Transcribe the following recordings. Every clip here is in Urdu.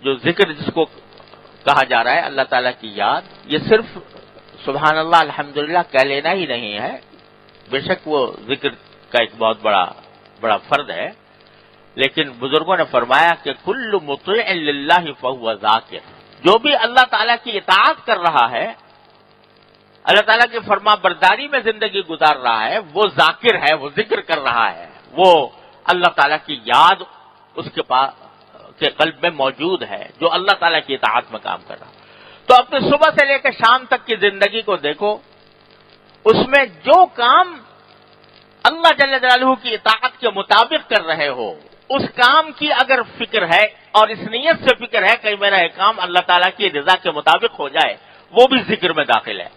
جو ذکر جس کو کہا جا رہا ہے اللہ تعالیٰ کی یاد، یہ صرف سبحان اللہ الحمدللہ کہہ لینا ہی نہیں ہے، بے شک وہ ذکر کا ایک بہت بڑا فرد ہے، لیکن بزرگوں نے فرمایا کہ کل مطیع للہ فہو ذاکر، جو بھی اللہ تعالیٰ کی اطاعت کر رہا ہے، اللہ تعالیٰ کی فرما برداری میں زندگی گزار رہا ہے، وہ ذاکر ہے، وہ ذکر کر رہا ہے، وہ اللہ تعالیٰ کی یاد اس کے پاس کے قلب میں موجود ہے، جو اللہ تعالیٰ کی اطاعت میں کام کر رہا ہے۔ تو اپنے صبح سے لے کر شام تک کی زندگی کو دیکھو، اس میں جو کام اللہ جل جلالہ کی اطاعت کے مطابق کر رہے ہو، اس کام کی اگر فکر ہے اور اس نیت سے فکر ہے کہ میرا یہ کام اللہ تعالیٰ کی رضا کے مطابق ہو جائے، وہ بھی ذکر میں داخل ہے۔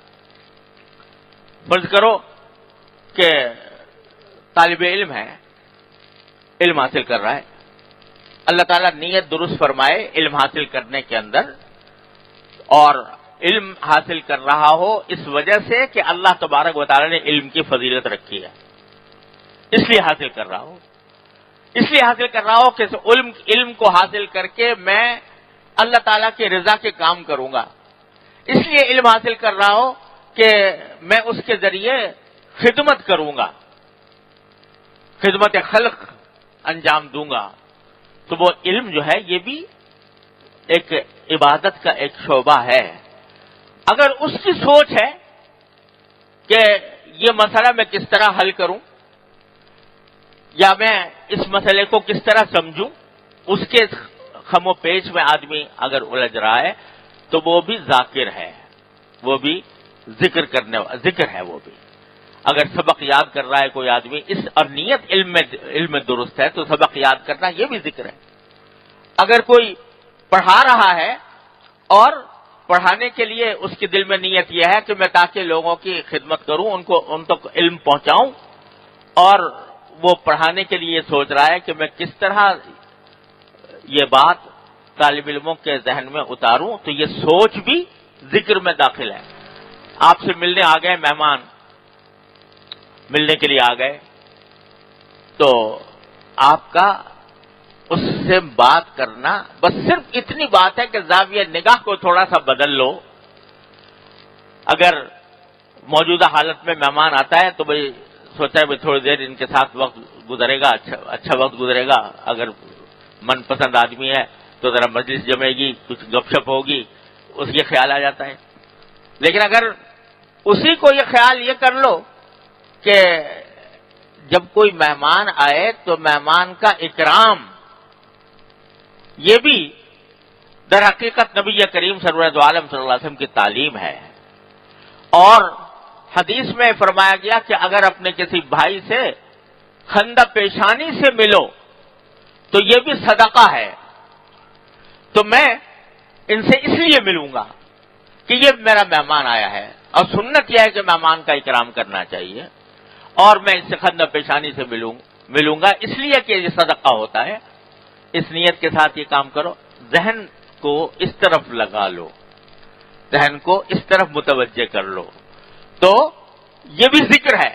فرض کرو کہ طالب علم ہے، علم حاصل کر رہا ہے، اللہ تعالیٰ نیت درست فرمائے علم حاصل کرنے کے اندر، اور علم حاصل کر رہا ہو اس وجہ سے کہ اللہ تبارک و تعالیٰ نے علم کی فضیلت رکھی ہے، اس لیے حاصل کر رہا ہو کہ علم کو حاصل کر کے میں اللہ تعالیٰ کی رضا کے کام کروں گا، اس لیے علم حاصل کر رہا ہو کہ میں اس کے ذریعے خدمت کروں گا، خدمت خلق انجام دوں گا، تو وہ علم جو ہے یہ بھی ایک عبادت کا ایک شعبہ ہے۔ اگر اس کی سوچ ہے کہ یہ مسئلہ میں کس طرح حل کروں یا میں اس مسئلے کو کس طرح سمجھوں، اس کے خم و پیچ میں آدمی اگر الجھ رہا ہے تو وہ بھی ذاکر ہے، وہ بھی ذکر ہے۔ وہ بھی اگر سبق یاد کر رہا ہے کوئی آدمی اس اور نیت علم میں درست ہے تو سبق یاد کرنا یہ بھی ذکر ہے۔ اگر کوئی پڑھا رہا ہے اور پڑھانے کے لیے اس کے دل میں نیت یہ ہے کہ میں تاکہ لوگوں کی خدمت کروں، ان تک علم پہنچاؤں، اور وہ پڑھانے کے لیے سوچ رہا ہے کہ میں کس طرح یہ بات طالب علموں کے ذہن میں اتاروں، تو یہ سوچ بھی ذکر میں داخل ہے۔ آپ سے ملنے آ گئے مہمان، ملنے کے لیے آ گئے، تو آپ کا اس سے بات کرنا بس صرف اتنی بات ہے کہ زاویہ نگاہ کو تھوڑا سا بدل لو۔ اگر موجودہ حالت میں مہمان آتا ہے تو بھئی سوچا ہے بھئی تھوڑی دیر ان کے ساتھ وقت گزرے گا، اچھا وقت گزرے گا، اگر من پسند آدمی ہے تو ذرا مجلس جمے گی، کچھ گپ شپ ہوگی، اس یہ خیال آ جاتا ہے۔ لیکن اگر اسی کو یہ خیال یہ کر لو کہ جب کوئی مہمان آئے تو مہمان کا اکرام، یہ بھی در حقیقت نبی کریم سرورت عالم صلی اللہ علیہ وسلم کی تعلیم ہے، اور حدیث میں فرمایا گیا کہ اگر اپنے کسی بھائی سے خندہ پیشانی سے ملو تو یہ بھی صدقہ ہے، تو میں ان سے اس لیے ملوں گا کہ یہ میرا مہمان آیا ہے، اور سنت یہ ہے کہ مہمان کا اکرام کرنا چاہیے، اور میں اس سے خندہ پیشانی سے ملوں گا اس لیے کہ یہ صدقہ ہوتا ہے۔ اس نیت کے ساتھ یہ کام کرو، ذہن کو اس طرف لگا لو، ذہن کو اس طرف متوجہ کر لو، تو یہ بھی ذکر ہے۔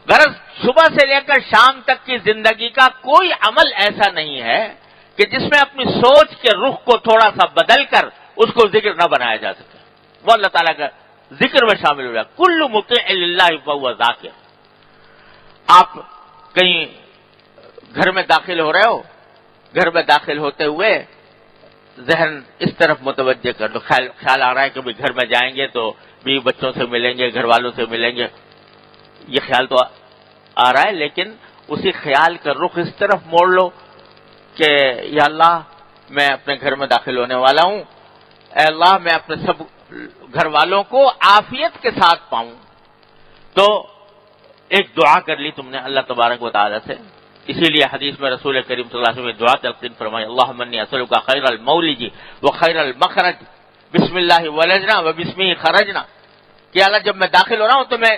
غرض صبح سے لے کر شام تک کی زندگی کا کوئی عمل ایسا نہیں ہے کہ جس میں اپنی سوچ کے رخ کو تھوڑا سا بدل کر اس کو ذکر نہ بنایا جا سکے، وہ اللہ تعالیٰ کا ذکر میں شامل ہو جائے۔ کل مطیع للہ فہو ذاکر۔ آپ کہیں گھر میں داخل ہو رہے ہو، گھر میں داخل ہوتے ہوئے ذہن اس طرف متوجہ کر دو، خیال آ رہا ہے کہ گھر میں جائیں گے تو بیوی بچوں سے ملیں گے، گھر والوں سے ملیں گے، یہ خیال تو آ رہا ہے، لیکن اسی خیال کا رخ اس طرف موڑ لو کہ یا اللہ میں اپنے گھر میں داخل ہونے والا ہوں، اے اللہ میں اپنے سب گھر والوں کو عافیت کے ساتھ پاؤں۔ تو ایک دعا کر لی تم نے اللہ تبارک و تعالی سے، اسی لیے حدیث میں رسول کریم صلی اللہ علیہ وسلم نے دعا تلقین فرمائی، اللہم انی اسألک خیر المولج وخیر المخرج، بسم اللہ ولجنا و بسمہ خرجنا، کہ اللہ جب میں داخل ہو رہا ہوں تو میں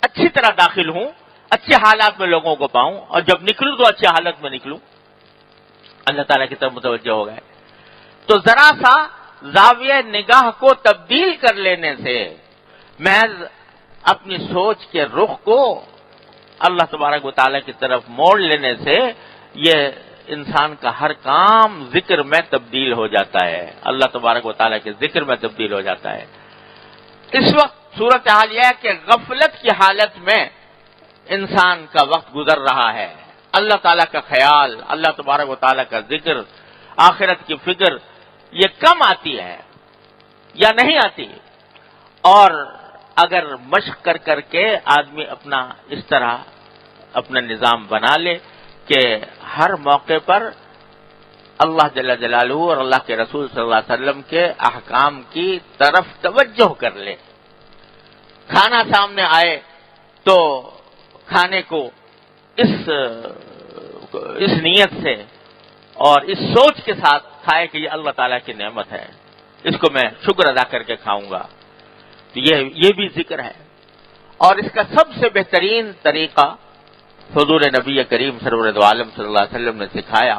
اچھی طرح داخل ہوں، اچھے حالات میں لوگوں کو پاؤں، اور جب نکلوں تو اچھے حالت میں نکلوں۔ اللہ تعالیٰ کی طرف متوجہ ہو گئے تو ذرا سا زاویہ نگاہ کو تبدیل کر لینے سے، محض اپنی سوچ کے رخ کو اللہ تبارک و تعالیٰ کی طرف موڑ لینے سے، یہ انسان کا ہر کام ذکر میں تبدیل ہو جاتا ہے، اللہ تبارک و تعالیٰ کے ذکر میں تبدیل ہو جاتا ہے۔ اس وقت صورتحال یہ ہے کہ غفلت کی حالت میں انسان کا وقت گزر رہا ہے، اللہ تعالیٰ کا خیال، اللہ تبارک و تعالیٰ کا ذکر، آخرت کی فکر یہ کم آتی ہے یا نہیں آتی۔ اور اگر مشق کر کر کے آدمی اپنا اس طرح اپنا نظام بنا لے کہ ہر موقع پر اللہ جل جلالہ اور اللہ کے رسول صلی اللہ علیہ وسلم کے احکام کی طرف توجہ کر لے، کھانا سامنے آئے تو کھانے کو اس نیت سے اور اس سوچ کے ساتھ کھائے کہ یہ اللہ تعالیٰ کی نعمت ہے، اس کو میں شکر ادا کر کے کھاؤں گا، تو یہ بھی ذکر ہے۔ اور اس کا سب سے بہترین طریقہ حضور نبی کریم سرور دو عالم صلی اللہ علیہ وسلم نے سکھایا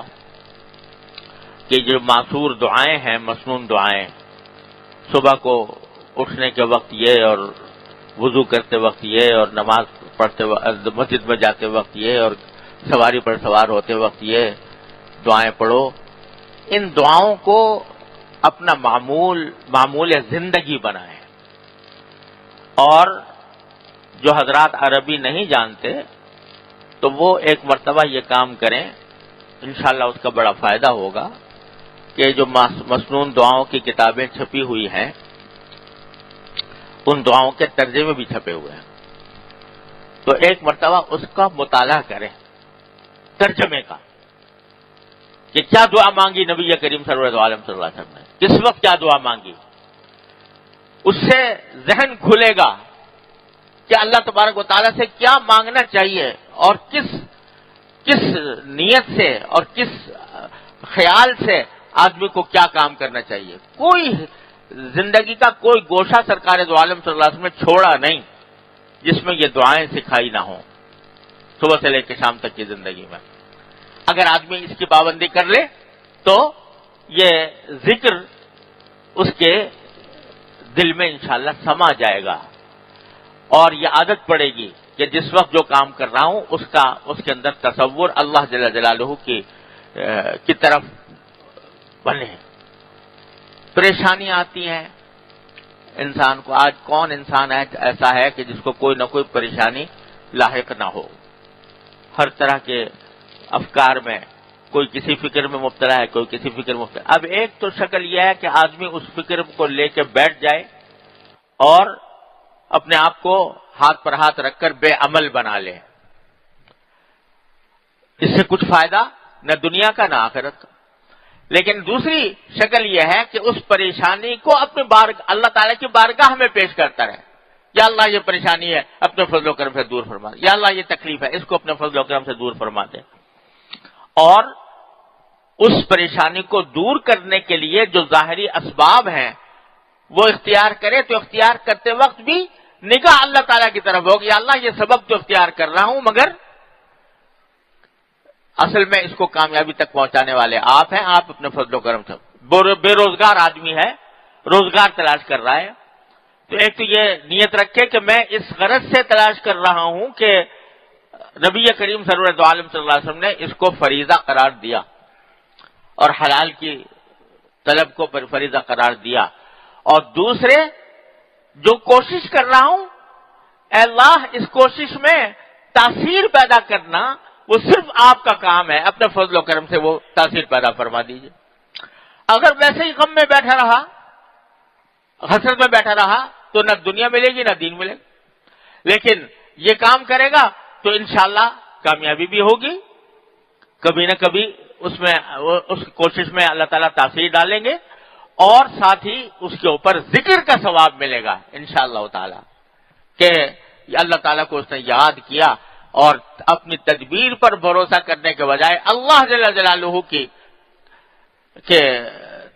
کہ جو معصور دعائیں ہیں، مسنون دعائیں، صبح کو اٹھنے کے وقت یہ، اور وضو کرتے وقت یہ، اور نماز پڑھتے وقت مسجد میں جاتے وقت یہ، اور سواری پر سوار ہوتے وقت یہ دعائیں پڑھو، ان دعاؤں کو اپنا معمول زندگی بنائیں۔ اور جو حضرات عربی نہیں جانتے تو وہ ایک مرتبہ یہ کام کریں، انشاءاللہ اس کا بڑا فائدہ ہوگا، کہ جو مسنون دعاؤں کی کتابیں چھپی ہوئی ہیں ان دعاؤں کے ترجمے بھی چھپے ہوئے ہیں، تو ایک مرتبہ اس کا مطالعہ کریں، ترجمے کا، کہ کیا دعا مانگی نبی کریم صلی اللہ علیہ وسلم نے، کس وقت کیا دعا مانگی۔ اس سے ذہن کھلے گا کہ اللہ تبارک و تعالیٰ سے کیا مانگنا چاہیے، اور کس نیت سے اور کس خیال سے آدمی کو کیا کام کرنا چاہیے۔ کوئی زندگی کا کوئی گوشہ سرکار دو عالم صلی اللہ علیہ وسلم نے چھوڑا نہیں جس میں یہ دعائیں سکھائی نہ ہوں، صبح سے لے کے شام تک کی زندگی میں۔ اگر آدمی اس کی پابندی کر لے تو یہ ذکر اس کے دل میں انشاءاللہ سما جائے گا، اور یہ عادت پڑے گی کہ جس وقت جو کام کر رہا ہوں اس کے اندر تصور اللہ جل جلالہ کی طرف بنے۔ پریشانیاں آتی ہیں انسان کو، آج کون انسان ایسا ہے کہ جس کو کوئی نہ کوئی پریشانی لاحق نہ ہو، ہر طرح کے افکار میں، کوئی کسی فکر میں مبتلا ہے، کوئی کسی فکر میں مبتلا۔ اب ایک تو شکل یہ ہے کہ آدمی اس فکر کو لے کے بیٹھ جائے اور اپنے آپ کو ہاتھ پر ہاتھ رکھ کر بے عمل بنا لے، اس سے کچھ فائدہ نہ دنیا کا نہ آخرت کا۔ لیکن دوسری شکل یہ ہے کہ اس پریشانی کو اپنے اللہ تعالیٰ کی بارگاہ میں پیش کرتا رہے، یا اللہ یہ پریشانی ہے اپنے فضل و کرم سے دور فرما دے، یا اللہ یہ تکلیف ہے اس کو اپنے فضل و کرم سے دور فرما دے۔ اور اس پریشانی کو دور کرنے کے لیے جو ظاہری اسباب ہیں وہ اختیار کرے، تو اختیار کرتے وقت بھی نگاہ اللہ تعالیٰ کی طرف ہوگی، یا اللہ یہ سبب تو اختیار کر رہا ہوں، مگر اصل میں اس کو کامیابی تک پہنچانے والے آپ ہیں، آپ اپنے فضل و کرم سے۔ بے روزگار آدمی ہے، روزگار تلاش کر رہا ہے، تو ایک تو یہ نیت رکھے کہ میں اس غرض سے تلاش کر رہا ہوں کہ نبی کریم سرور دو عالم صلی اللہ علیہ وسلم نے اس کو فریضہ قرار دیا اور حلال کی طلب کو فریضہ قرار دیا۔ اور دوسرے جو کوشش کر رہا ہوں، اے اللہ اس کوشش میں تاثیر پیدا کرنا وہ صرف آپ کا کام ہے، اپنے فضل و کرم سے وہ تاثیر پیدا فرما دیجیے۔ اگر ویسے ہی غم میں بیٹھا رہا، حسرت میں بیٹھا رہا، تو نہ دنیا ملے گی نہ دین ملے گا۔ لیکن یہ کام کرے گا تو انشاءاللہ کامیابی بھی ہوگی، کبھی نہ کبھی اس کوشش میں اللہ تعالیٰ تاثیر ڈالیں گے، اور ساتھ ہی اس کے اوپر ذکر کا ثواب ملے گا انشاءاللہ تعالی، کہ اللہ تعالیٰ کو اس نے یاد کیا اور اپنی تدبیر پر بھروسہ کرنے کے بجائے اللہ جل جلالہ کی کہ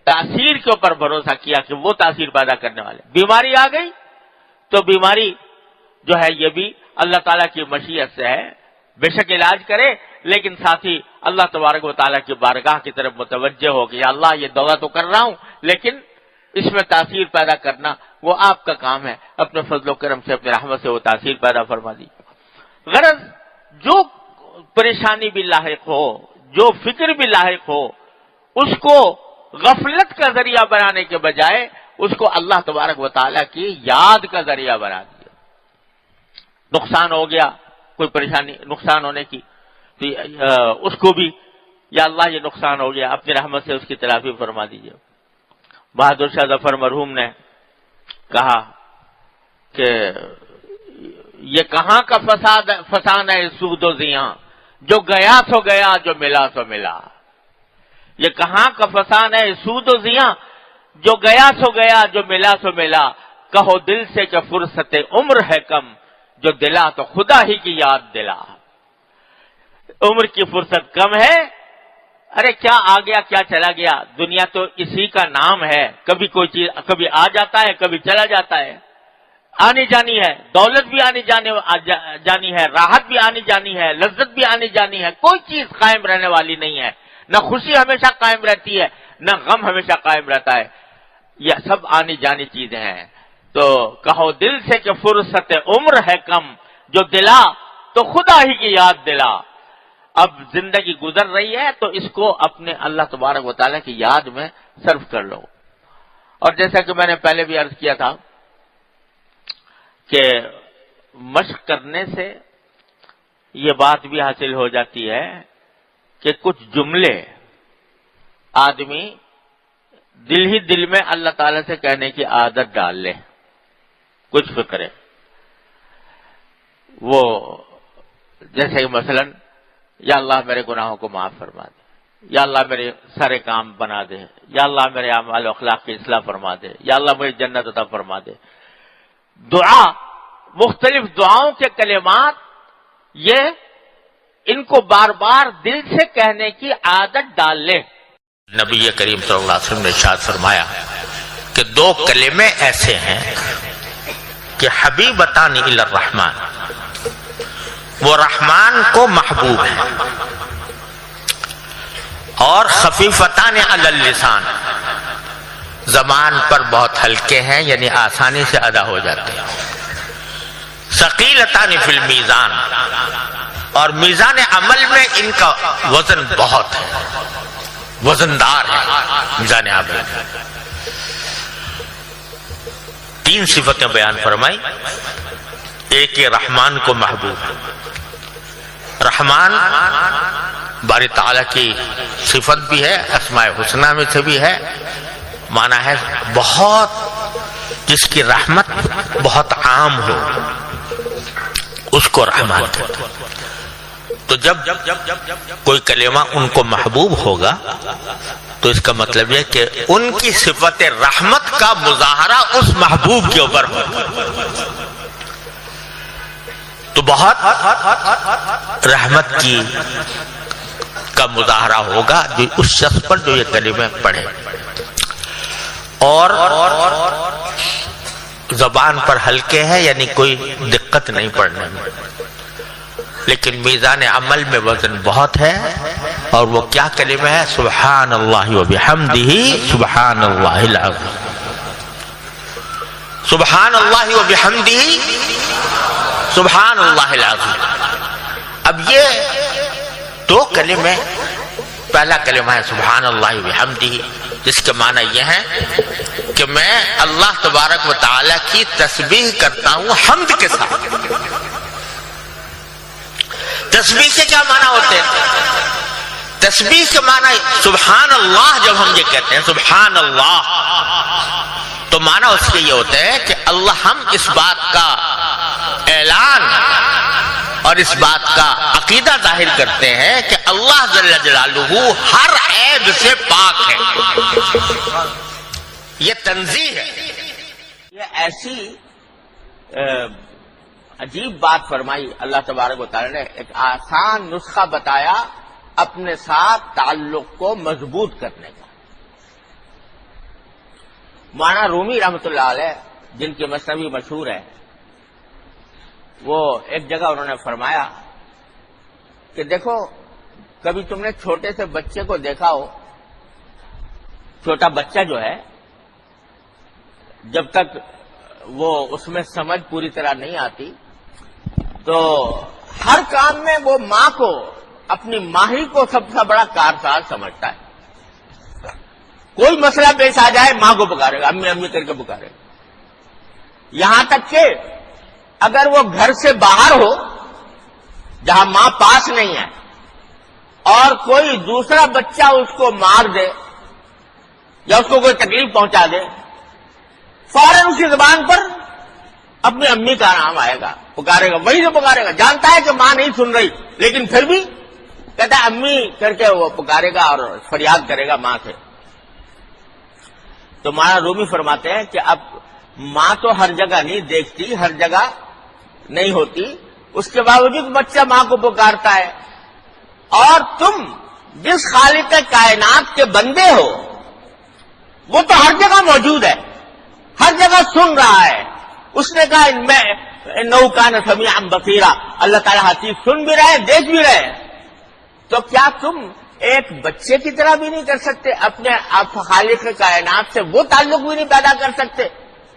تاثیر کے اوپر بھروسہ کیا کہ وہ تاثیر پیدا کرنے والے۔ بیماری آ گئی تو بیماری جو ہے یہ بھی اللہ تعالیٰ کی مشیت سے ہے، بے شک علاج کرے، لیکن ساتھ ہی اللہ تبارک و تعالیٰ کی بارگاہ کی طرف متوجہ ہو کہ یا اللہ یہ دوا تو کر رہا ہوں، لیکن اس میں تاثیر پیدا کرنا وہ آپ کا کام ہے، اپنے فضل و کرم سے اپنے رحمت سے وہ تاثیر پیدا فرما دی۔ غرض جو پریشانی بھی لاحق ہو، جو فکر بھی لاحق ہو اس کو غفلت کا ذریعہ بنانے کے بجائے اس کو اللہ تبارک و تعالیٰ کی یاد کا ذریعہ بنا دیا. نقصان ہو گیا، کوئی پریشانی نقصان ہونے کی، تو اس کو بھی یا اللہ یہ نقصان ہو گیا، اپنی رحمت سے اس کی تلافی فرما دیجیے. بہادر شاہ ظفر مرحوم نے کہا کہ یہ کہاں کا فسان ہے سود و زیاں، جو گیا سو گیا، جو ملا سو ملا. یہ کہاں کا فسان ہے سود و زیاں، جو گیا سو گیا، جو ملا سو ملا. کہو دل سے کہ فرصت عمر ہے کم، جو دلا تو خدا ہی کی یاد دلا. عمر کی فرصت کم ہے، ارے کیا آ گیا کیا چلا گیا، دنیا تو اسی کا نام ہے. کبھی کوئی چیز کبھی آ جاتا ہے، کبھی چلا جاتا ہے. آنی جانی ہے، دولت بھی آنی جانی ہے، راحت بھی آنی جانی ہے، لذت بھی آنی جانی ہے. کوئی چیز قائم رہنے والی نہیں ہے. نہ خوشی ہمیشہ قائم رہتی ہے، نہ غم ہمیشہ قائم رہتا ہے. یہ سب آنی جانی چیزیں ہیں. تو کہو دل سے کہ فرصت عمر ہے کم، جو دلا تو خدا ہی کی یاد دلا. اب زندگی گزر رہی ہے تو اس کو اپنے اللہ تبارک و تعالیٰ کی یاد میں صرف کر لو. اور جیسا کہ میں نے پہلے بھی عرض کیا تھا کہ مشق کرنے سے یہ بات بھی حاصل ہو جاتی ہے کہ کچھ جملے آدمی دل ہی دل میں اللہ تعالیٰ سے کہنے کی عادت ڈال لے. کچھ فکرے وہ جیسے کہ مثلاً یا اللہ میرے گناہوں کو معاف فرما دے، یا اللہ میرے سارے کام بنا دے، یا اللہ میرے اعمال و اخلاق کی اصلاح فرما دے، یا اللہ مجھے جنت عطا فرما دے. دعا، مختلف دعاؤں کے کلمات، یہ ان کو بار بار دل سے کہنے کی عادت ڈال لے. نبی کریم صلی اللہ علیہ وسلم نے ارشاد فرمایا کہ دو کلمے ایسے ہیں کہ حبیبتان الی الرحمن، وہ رحمان کو محبوب ہیں، اور خفیفتان علی اللسان، زبان پر بہت ہلکے ہیں، یعنی آسانی سے ادا ہو جاتے ہیں. ثقیلتان فی المیزان، اور میزان عمل میں ان کا وزن بہت ہے، وزندار ہے میزان عمل. تین صفتیں بیان فرمائی. ایک یہ رحمان کو محبوب، رحمان باری تعالیٰ کی صفت بھی ہے، اسماء حسنہ میں سے بھی ہے. معنی ہے بہت، جس کی رحمت بہت عام ہو اس کو رحمان کہتے ہیں. تو جب کوئی کلمہ ان کو محبوب ہوگا تو اس کا مطلب یہ کہ ان کی صفت رحمت کا مظاہرہ اس محبوب کے اوپر ہوگا. تو بہت رحمت کی کا مظاہرہ ہوگا جو اس شخص پر جو یہ کلمے پڑھے. اور زبان پر ہلکے ہیں، یعنی کوئی دقت نہیں پڑھنے میں، لیکن میزان عمل میں وزن بہت ہے. اور وہ کیا کلمہ ہے؟ سبحان اللہ و بحمدہ سبحان اللہ العظیم. سبحان اللہ و بحمدہ سبحان اللہ العظیم. اب یہ دو کلمے، پہلا کلمہ ہے سبحان اللہ و بحمدہ، جس کے معنی یہ ہے کہ میں اللہ تبارک و تعالی کی تسبیح کرتا ہوں حمد کے ساتھ. تسبیح کے کیا معنی ہوتے ہیں؟ تسبیح کے معنی سبحان اللہ، جب ہم یہ کہتے ہیں سبحان اللہ تو معنی اس کے یہ ہوتا ہے کہ اللہ، ہم اس بات کا اعلان اور اس بات کا عقیدہ ظاہر کرتے ہیں کہ اللہ جل جلالہ ہر عیب سے پاک ہے. یہ تنزیہ ہے. یہ ایسی عجیب بات فرمائی اللہ تبارک و تعالی نے، ایک آسان نسخہ بتایا اپنے ساتھ تعلق کو مضبوط کرنے کا. مولانا رومی رحمۃ اللہ علیہ، جن کی مثنوی مشہور ہے، وہ ایک جگہ انہوں نے فرمایا کہ دیکھو، کبھی تم نے چھوٹے سے بچے کو دیکھا ہو، چھوٹا بچہ جو ہے جب تک وہ اس میں سمجھ پوری طرح نہیں آتی تو ہر کام میں وہ ماں کو اپنی ماں ہی کو سب سے بڑا کارساز سمجھتا ہے. کوئی مسئلہ پیش آ جائے ماں کو پکارے گا, امی امی کر کے پکارے گا. یہاں تک کہ اگر وہ گھر سے باہر ہو جہاں ماں پاس نہیں ہے اور کوئی دوسرا بچہ اس کو مار دے یا اس کو کوئی تکلیف پہنچا دے, فوراً اس کی زبان پر اپنی امی کا نام آئے گا, پکارے گا, وہی سے پکارے گا. جانتا ہے کہ ماں نہیں سن رہی لیکن پھر بھی کہتا ہے امی کر کے وہ پکارے گا اور فریاد کرے گا ماں سے. تو مولانا رومی فرماتے ہیں کہ اب ماں تو ہر جگہ نہیں دیکھتی, ہر جگہ نہیں ہوتی, اس کے باوجود بچہ ماں کو پکارتا ہے. اور تم جس خالق کائنات کے بندے ہو وہ تو ہر جگہ موجود ہے, ہر جگہ سن رہا ہے. اس نے کہا انہ کان سمیعا بصیرا, اللہ تعالیٰ ہر چیز سن بھی رہے ہیں, دیکھ بھی رہے ہیں. تو کیا تم ایک بچے کی طرح بھی نہیں کر سکتے, اپنے خالق کائنات سے وہ تعلق بھی نہیں پیدا کر سکتے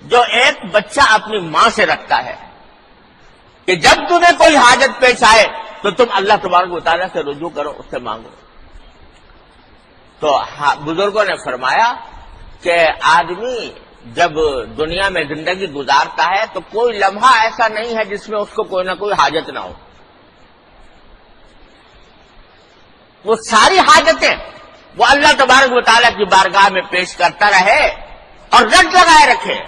جو ایک بچہ اپنی ماں سے رکھتا ہے, کہ جب تمہیں کوئی حاجت پیش آئے تو تم اللہ تبارک و تعالیٰ سے رجوع کرو, اس سے مانگو. تو بزرگوں نے فرمایا کہ آدمی جب دنیا میں زندگی گزارتا ہے تو کوئی لمحہ ایسا نہیں ہے جس میں اس کو کوئی نہ کوئی حاجت نہ ہو. وہ ساری حاجتیں وہ اللہ تبارک و تعالیٰ کی بارگاہ میں پیش کرتا رہے اور رٹ لگائے رکھے.